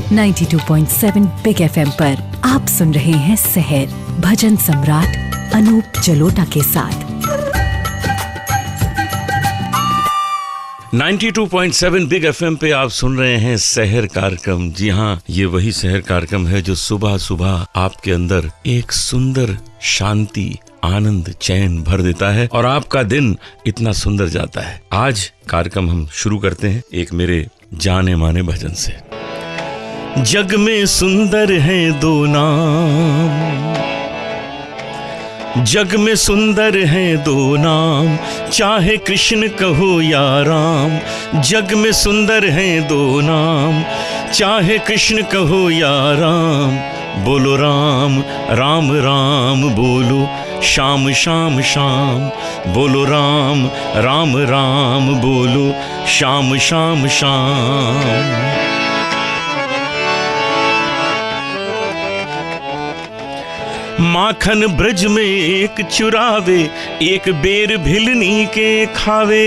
92.7 big FM पर आप सुन रहे हैं सहर भजन सम्राट अनूप जलोटा के साथ। 92.7 बिग FM पे आप सुन रहे हैं सहर कार्यक्रम। जी हाँ, ये वही सहर कार्यक्रम है जो सुबह सुबह आपके अंदर एक सुंदर शांति, आनंद, चैन भर देता है और आपका दिन इतना सुंदर जाता है। आज कार्यक्रम हम शुरू करते हैं एक मेरे जाने माने भजन से। जग में सुंदर हैं दो नाम, जग में सुंदर हैं दो नाम, चाहे कृष्ण कहो या राम। जग में सुंदर हैं दो नाम, चाहे कृष्ण कहो या राम। बोलो राम राम राम बोलो, शाम शाम शाम। बोलो राम राम राम बोलो, शाम शाम शाम। माखन ब्रज में एक चुरावे, एक बेर भिलनी के खावे।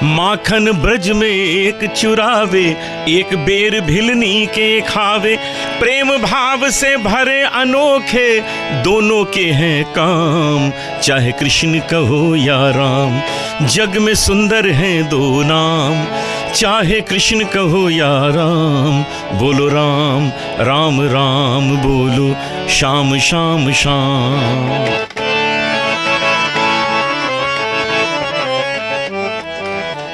माखन ब्रज में एक चुरावे, एक बेर भिलनी के खावे। प्रेम भाव से भरे अनोखे, दोनों के हैं काम, चाहे कृष्ण कहो या राम। जग में सुंदर हैं दो नाम, चाहे कृष्ण कहो या राम। बोलो राम राम राम बोलो, शाम शाम शाम।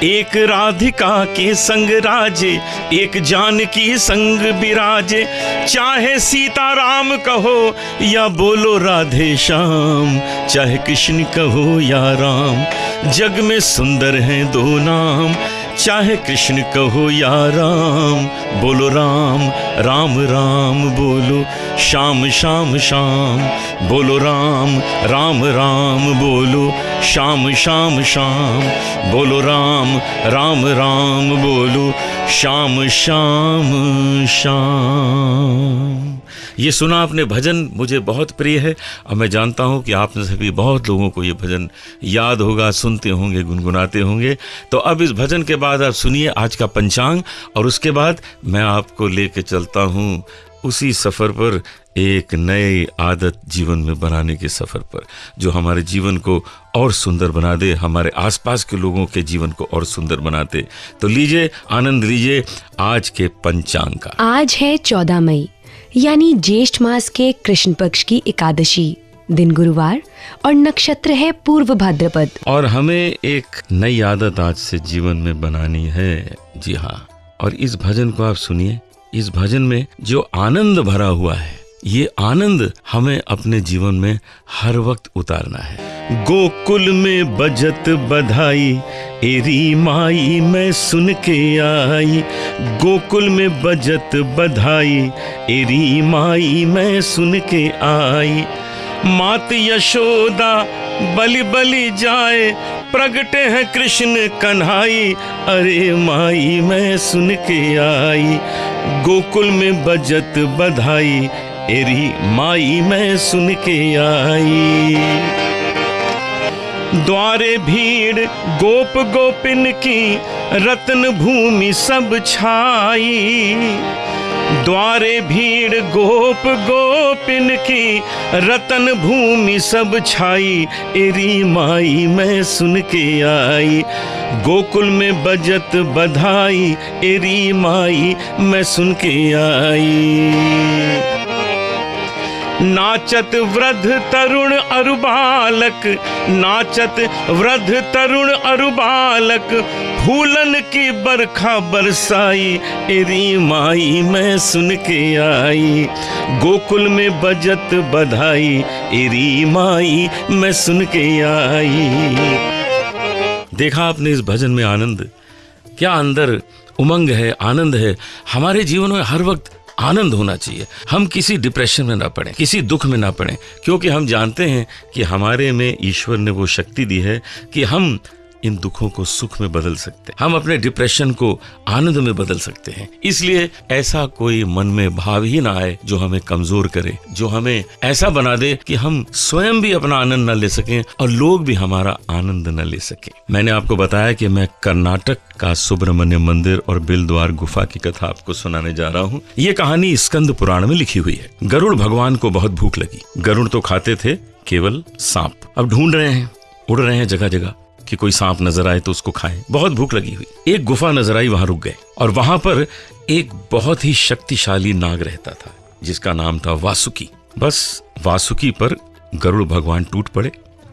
एक राधिका के संग राजे, एक जानकी संग विराजे। चाहे सीताराम कहो या बोलो राधे श्याम, चाहे कृष्ण कहो या राम। जग में सुंदर हैं दो नाम, चाहे कृष्ण कहो या राम। बोलो राम राम राम बोलो, शाम शाम शाम। बोलो राम राम राम बोलो, शाम शाम शाम। बोलो राम राम राम बोलो, शाम शाम शाम। ये सुना आपने भजन, मुझे बहुत प्रिय है और मैं जानता हूँ कि आप में से भी बहुत लोगों को ये भजन याद होगा, सुनते होंगे, गुनगुनाते होंगे। तो अब इस भजन के बाद आप सुनिए आज का पंचांग और उसके बाद मैं आपको लेके चलता हूँ उसी सफ़र पर, एक नई आदत जीवन में बनाने के सफ़र पर, जो हमारे जीवन को और सुंदर बना दे, हमारे आसपास के लोगों के जीवन को और सुंदर बनाते। तो लीजिए, आनंद लीजिए आज के पंचांग का। आज है 14 मई यानी ज्येष्ठ मास के कृष्ण पक्ष की एकादशी, दिन गुरुवार और नक्षत्र है पूर्व भाद्रपद। और हमें एक नई आदत आज से जीवन में बनानी है। जी हाँ, और इस भजन को आप सुनिए। इस भजन में जो आनंद भरा हुआ है, ये आनंद हमें अपने जीवन में हर वक्त उतारना है। गोकुल में बजत बधाई, एरी माई मैं सुन के आई। गोकुल में बजत बधाई, एरी माई मैं सुन के आई। मात यशोदा बलि बलि जाए, प्रगटे है कृष्ण कन्हाई। अरे माई मैं सुन के आई, गोकुल में बजत बधाई, एरी माई मैं सुन के आई। द्वारे भीड़ गोप गोपिन की, रत्न भूमि सब छाई। द्वारे भीड़ गोप गोपिन की, रतन भूमि सब छाई। एरी माई मैं सुन के आई, गोकुल में बजत बधाई। एरी माई मैं सुन के आई। नाचत वृद्ध तरुण अरु बालक, नाचत वृद्ध तरुण अरु बालक। फूलन की बरखा बरसाई, एरी माई मैं सुन के आई। गोकुल में बजत बधाई, एरी माई मैं सुन के आई। देखा आपने इस भजन में आनंद, क्या अंदर उमंग है, आनंद है। हमारे जीवन में हर वक्त आनंद होना चाहिए। हम किसी डिप्रेशन में ना पड़े, किसी दुख में ना पड़े, क्योंकि हम जानते हैं कि हमारे में ईश्वर ने वो शक्ति दी है कि हम इन दुखों को सुख में बदल सकते हैं, हम अपने डिप्रेशन को आनंद में बदल सकते हैं। इसलिए ऐसा कोई मन में भाव ही ना आए जो हमें कमजोर करे, जो हमें ऐसा बना दे कि हम स्वयं भी अपना आनंद न ले सकें और लोग भी हमारा आनंद न ले सकें। मैंने आपको बताया कि मैं कर्नाटक का सुब्रमण्य मंदिर और बिलद्वार गुफा की कथा आपको सुनाने जा रहा हूँ। ये कहानी स्कंद पुराण में लिखी हुई है। गरुड़ भगवान को बहुत भूख लगी। गरुड़ तो खाते थे केवल सांप। अब ढूंढ रहे हैं, उड़ रहे हैं जगह जगह कि कोई सांप नजर आए तो उसको खाएं। बहुत भूख लगी हुई। एक गुफा नजर आई, वहां रुक गए और वहां पर एक बहुत ही शक्तिशाली नाग रहता था जिसका नाम था वासुकी। बस वासुकी पर गरुड़ भगवान टूट पड़े।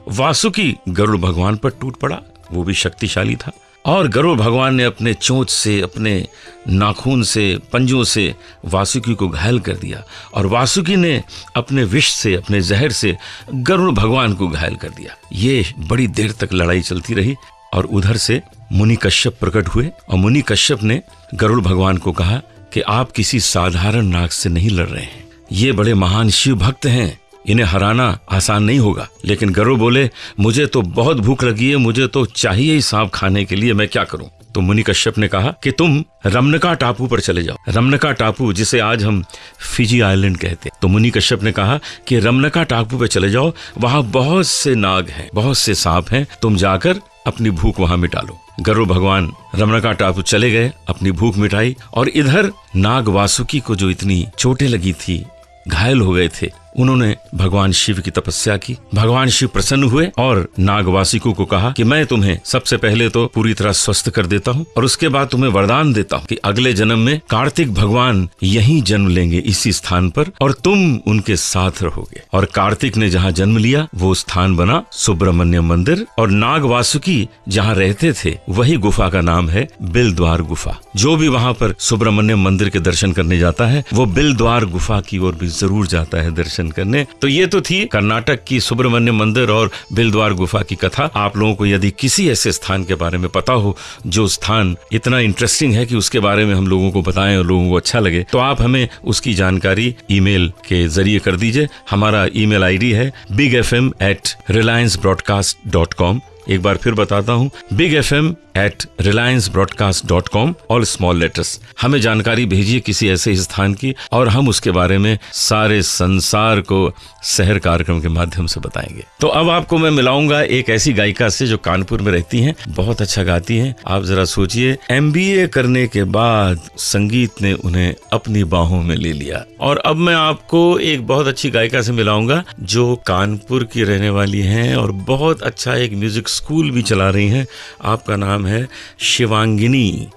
वासुकी गरुड़ भगवान पर टूट पड़ा, वो भी शक्तिशाली था और गरुड़ भगवान ने अपने चोंच से, अपने नाखून से, पंजों से वासुकी को घायल कर दिया और वासुकी ने अपने विष से, अपने जहर से गरुड़ भगवान को घायल कर दिया। ये बड़ी देर तक लड़ाई चलती रही और उधर से मुनि कश्यप प्रकट हुए और मुनि कश्यप ने गरुड़ भगवान को कहा कि आप किसी साधारण नाग से नहीं लड़ रहे हैं, ये बड़े महान शिव भक्त हैं, इन्हें हराना आसान नहीं होगा। लेकिन गरुड़ बोले, मुझे तो बहुत भूख लगी है, मुझे तो चाहिए ही सांप खाने के लिए, मैं क्या करूं? तो मुनि कश्यप ने कहा कि तुम रमनका टापू पर चले जाओ। रमनका टापू, जिसे आज हम फिजी आइलैंड कहते हैं। तो मुनि कश्यप ने कहा कि रमनका टापू पर चले जाओ, वहां बहुत से नाग हैं, बहुत से सांप हैं, तुम जाकर अपनी भूख वहां मिटा लो। गरुड़ भगवान रमनका टापू चले गए, अपनी भूख मिटाई और इधर नाग वासुकी को जो इतनी चोटें लगी थी, घायल हो गए थे, उन्होंने भगवान शिव की तपस्या की। भगवान शिव प्रसन्न हुए और नागवासिकों को कहा कि मैं तुम्हें सबसे पहले तो पूरी तरह स्वस्थ कर देता हूँ और उसके बाद तुम्हें वरदान देता हूँ कि अगले जन्म में कार्तिक भगवान यहीं जन्म लेंगे, इसी स्थान पर, और तुम उनके साथ रहोगे। और कार्तिक ने जहाँ जन्म लिया वो स्थान बना सुब्रमण्य मंदिर और नाग वासुकी जहाँ रहते थे वही गुफा का नाम है बिलद्वार गुफा। जो भी वहाँ पर सुब्रमण्य मंदिर के दर्शन करने जाता है वो बिलद्वार गुफा की ओर भी जरूर जाता है दर्शन करने। तो ये तो थी कर्नाटक की सुब्रमण्य मंदिर और बिलद्वार गुफा की कथा। आप लोगों को यदि किसी ऐसे स्थान के बारे में पता हो जो स्थान इतना इंटरेस्टिंग है कि उसके बारे में हम लोगों को बताएं और लोगों को अच्छा लगे, तो आप हमें उसकी जानकारी ईमेल के जरिए कर दीजिए। हमारा ईमेल आईडी है bigfm@reliancebroadcast.com। एक बार फिर बताता हूँ, bigfm@reliancebroadcast.com, ऑल स्मॉल लेटर्स। हमें जानकारी भेजिए किसी ऐसे स्थान की और हम उसके बारे में सारे संसार को शहर कार्यक्रम के माध्यम से बताएंगे। तो अब आपको मैं मिलाऊंगा एक ऐसी गायिका से जो कानपुर में रहती हैं, बहुत अच्छा गाती हैं। आप जरा सोचिए, MBA करने के बाद संगीत ने उन्हें अपनी बाहों में ले लिया। और अब मैं आपको एक बहुत अच्छी गायिका से मिलाऊंगा जो कानपुर की रहने वाली हैं और बहुत अच्छा एक म्यूजिक स्कूल भी चला रही हैं। आपका नाम है शिवांगिनी।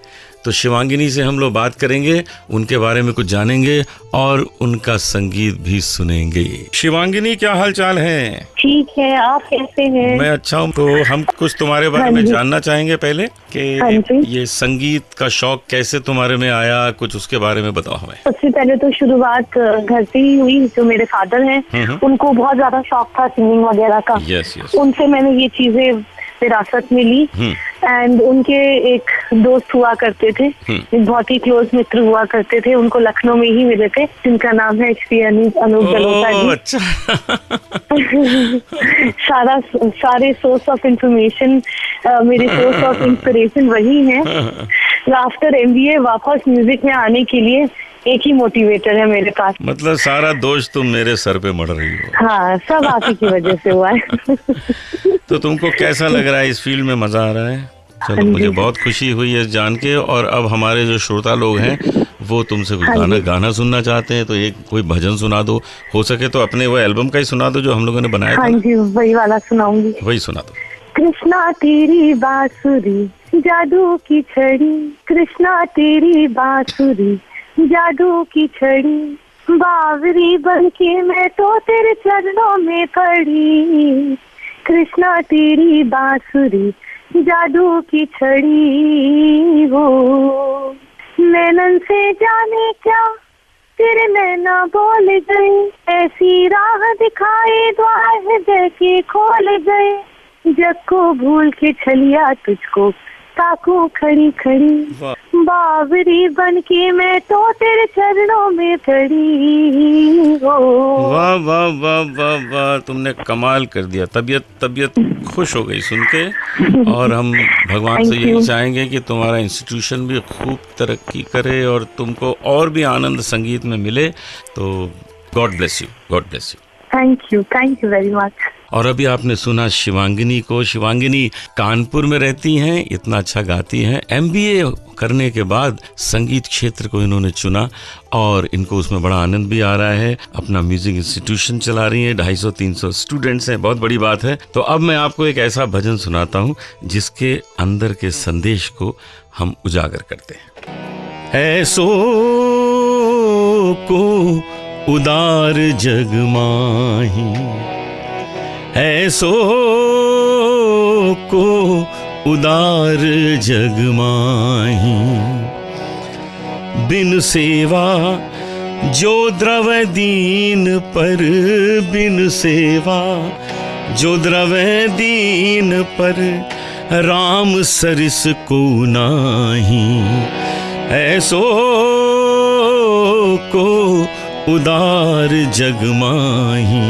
तो शिवांगिनी से हम लोग बात करेंगे, उनके बारे में कुछ जानेंगे और उनका संगीत भी सुनेंगे। शिवांगिनी, क्या हाल चाल है? ठीक है, आप कैसे हैं? मैं अच्छा हूँ। तो हम कुछ तुम्हारे बारे में जानना चाहेंगे पहले कि ये संगीत का शौक कैसे तुम्हारे में आया, कुछ उसके बारे में बताओ हमें। सबसे पहले तो शुरुआत घर से ही हुई। जो मेरे फादर हैं उनको बहुत ज्यादा शौक था सिंगिंग वगैरह का। उनसे मैंने ये चीजें विरासत में ली। एंड उनके एक दोस्त हुआ करते थे, एक बहुत ही क्लोज मित्र हुआ करते थे, उनको लखनऊ में ही मिले थे, जिनका नाम है श्री अनूप जलोटा जी। अच्छा। सारे सोर्स ऑफ इंफॉर्मेशन, मेरे सोर्स ऑफ इंस्पिरेशन वही हैं। आफ्टर MBA वापस म्यूजिक में आने के लिए एक ही मोटिवेटर है मेरे पास। मतलब सारा दोष तुम मेरे सर पे मढ़ रही हो। हाँ, सब आप ही की वजह से हुआ है। तो तुमको कैसा लग रहा है? इस फील्ड में मजा आ रहा है? चलो, मुझे बहुत खुशी हुई है जान के। और अब हमारे जो श्रोता लोग हैं वो तुमसे कुछ गाना सुनना चाहते हैं, तो एक कोई भजन सुना दो। हो सके तो अपने वो एल्बम का ही सुना दो जो हम लोगों ने बनाया था। हाँ जी, वही वाला सुनाऊंगी। वही सुना दो। कृष्णा तेरी बांसुरी जादू की छड़ी, कृष्णा तेरी बांसुरी जादू की छड़ी, बावरी बनके मैं तो तेरे चरणों में पड़ी। कृष्णा तेरी बांसुरी जादू की छड़ी हो, नैनन से जाने क्या तेरे नैना बोल गए, ऐसी राह दिखाए द्वार हृदय के खोल गए। जग को भूल के छलिया तुझको ताकू खड़ी खड़ी, बावरी बन के मैं तो तेरे चरणों में पड़ी हो। वाह वाह वाह वाह वाह, तुमने कमाल कर दिया। तबीयत खुश हो गई सुन के। और हम भगवान से यही चाहेंगे कि तुम्हारा इंस्टीट्यूशन भी खूब तरक्की करे और तुमको और भी आनंद संगीत में मिले। तो God bless you, God bless you. Thank you very much. और अभी आपने सुना शिवांगिनी को। शिवांगिनी कानपुर में रहती हैं, इतना अच्छा गाती हैं। MBA करने के बाद संगीत क्षेत्र को इन्होंने चुना और इनको उसमें बड़ा आनंद भी आ रहा है। अपना म्यूजिक इंस्टीट्यूशन चला रही हैं, 250-300 स्टूडेंट्स हैं, बहुत बड़ी बात है। तो अब मैं आपको एक ऐसा भजन सुनाता हूँ जिसके अंदर के संदेश को हम उजागर करते हैं। ऐसो को उदार जग माही, ऐसो को उदार जग माही, बिन सेवा जो द्रव दीन पर, बिन सेवा जो द्रव दीन पर, राम सरिस को नाही, ऐसो को उदार जग माही।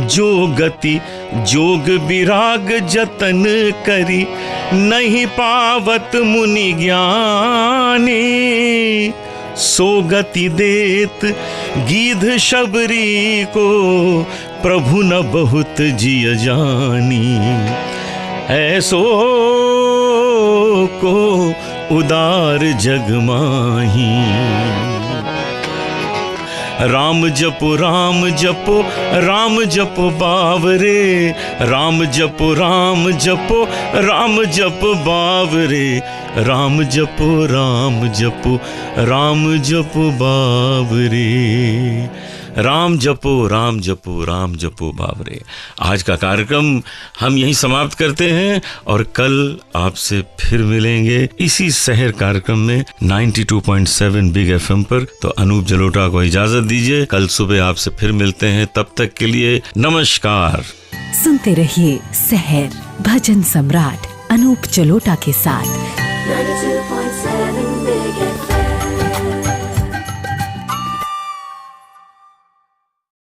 जो गति जोग विराग जतन करी, नहीं पावत मुनि ज्ञानी, सो गति देत गीध शबरी को, प्रभु न बहुत जिय जानी, ऐसो को उदार जग माही। राम जपो राम जपो राम जपो बावरे, राम जपो राम जपो राम जप बावरे, राम जपो राम जपो राम जपो बावरे, राम जपो राम जपो राम जपो बावरे। आज का कार्यक्रम हम यहीं समाप्त करते हैं और कल आपसे फिर मिलेंगे इसी शहर कार्यक्रम में 92.7 बिग FM पर। तो अनूप जलोटा को इजाजत दीजिए, कल सुबह आपसे फिर मिलते हैं। तब तक के लिए नमस्कार। सुनते रहिए शहर भजन सम्राट अनूप जलोटा के साथ 92.7 बिग FM।